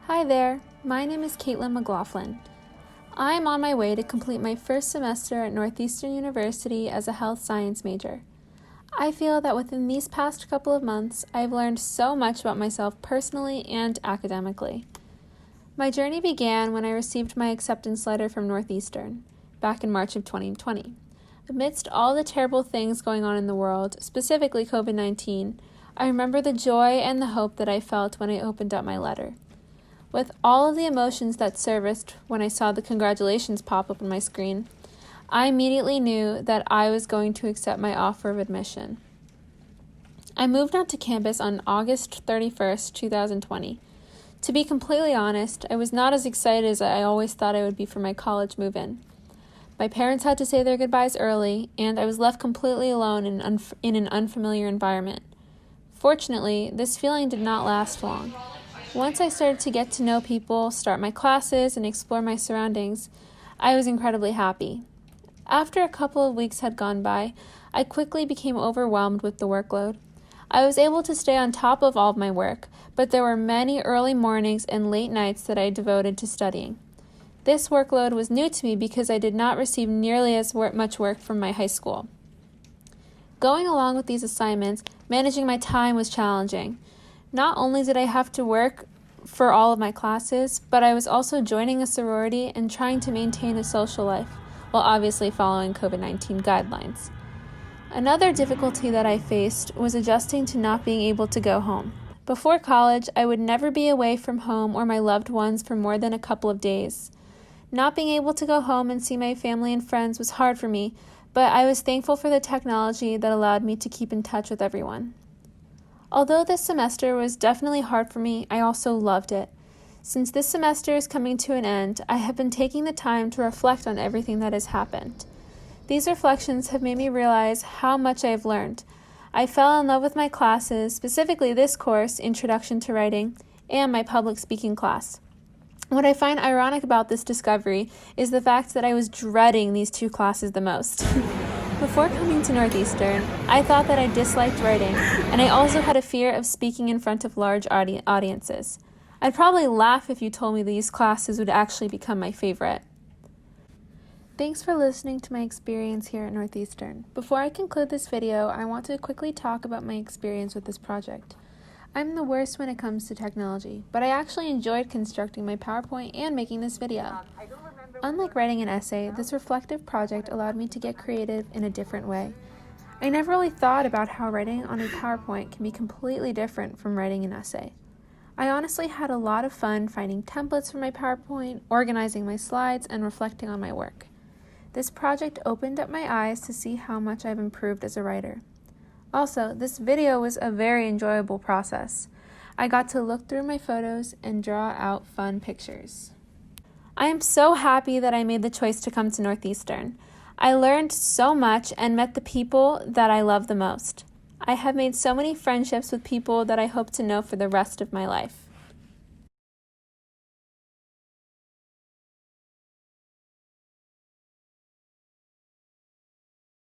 Hi there, my name is Caitlin McLaughlin. I am on my way to complete my first semester at Northeastern University as a health science major. I feel that within these past couple of months, I've learned so much about myself personally and academically. My journey began when I received my acceptance letter from Northeastern, back in March of 2020. Amidst all the terrible things going on in the world, specifically COVID-19, I remember the joy and the hope that I felt when I opened up my letter. With all of the emotions that surfaced when I saw the congratulations pop up on my screen, I immediately knew that I was going to accept my offer of admission. I moved onto campus on August 31st, 2020. To be completely honest, I was not as excited as I always thought I would be for my college move-in. My parents had to say their goodbyes early, and I was left completely alone in an unfamiliar environment. Fortunately, this feeling did not last long. Once I started to get to know people, start my classes, and explore my surroundings, I was incredibly happy. After a couple of weeks had gone by, I quickly became overwhelmed with the workload. I was able to stay on top of all of my work, but there were many early mornings and late nights that I devoted to studying. This workload was new to me because I did not receive nearly as much work from my high school. Going along with these assignments, managing my time was challenging. Not only did I have to work for all of my classes, but I was also joining a sorority and trying to maintain a social life, while obviously following COVID-19 guidelines. Another difficulty that I faced was adjusting to not being able to go home. Before college, I would never be away from home or my loved ones for more than a couple of days. Not being able to go home and see my family and friends was hard for me, but I was thankful for the technology that allowed me to keep in touch with everyone. Although this semester was definitely hard for me, I also loved it. Since this semester is coming to an end, I have been taking the time to reflect on everything that has happened. These reflections have made me realize how much I have learned. I fell in love with my classes, specifically this course, Introduction to Writing, and my public speaking class. What I find ironic about this discovery is the fact that I was dreading these two classes the most. Before coming to Northeastern, I thought that I disliked writing, and I also had a fear of speaking in front of large audiences. I'd probably laugh if you told me these classes would actually become my favorite. Thanks for listening to my experience here at Northeastern. Before I conclude this video, I want to quickly talk about my experience with this project. I'm the worst when it comes to technology, but I actually enjoyed constructing my PowerPoint and making this video. Unlike writing an essay, this reflective project allowed me to get creative in a different way. I never really thought about how writing on a PowerPoint can be completely different from writing an essay. I honestly had a lot of fun finding templates for my PowerPoint, organizing my slides, and reflecting on my work. This project opened up my eyes to see how much I've improved as a writer. Also, this video was a very enjoyable process. I got to look through my photos and draw out fun pictures. I am so happy that I made the choice to come to Northeastern. I learned so much and met the people that I love the most. I have made so many friendships with people that I hope to know for the rest of my life.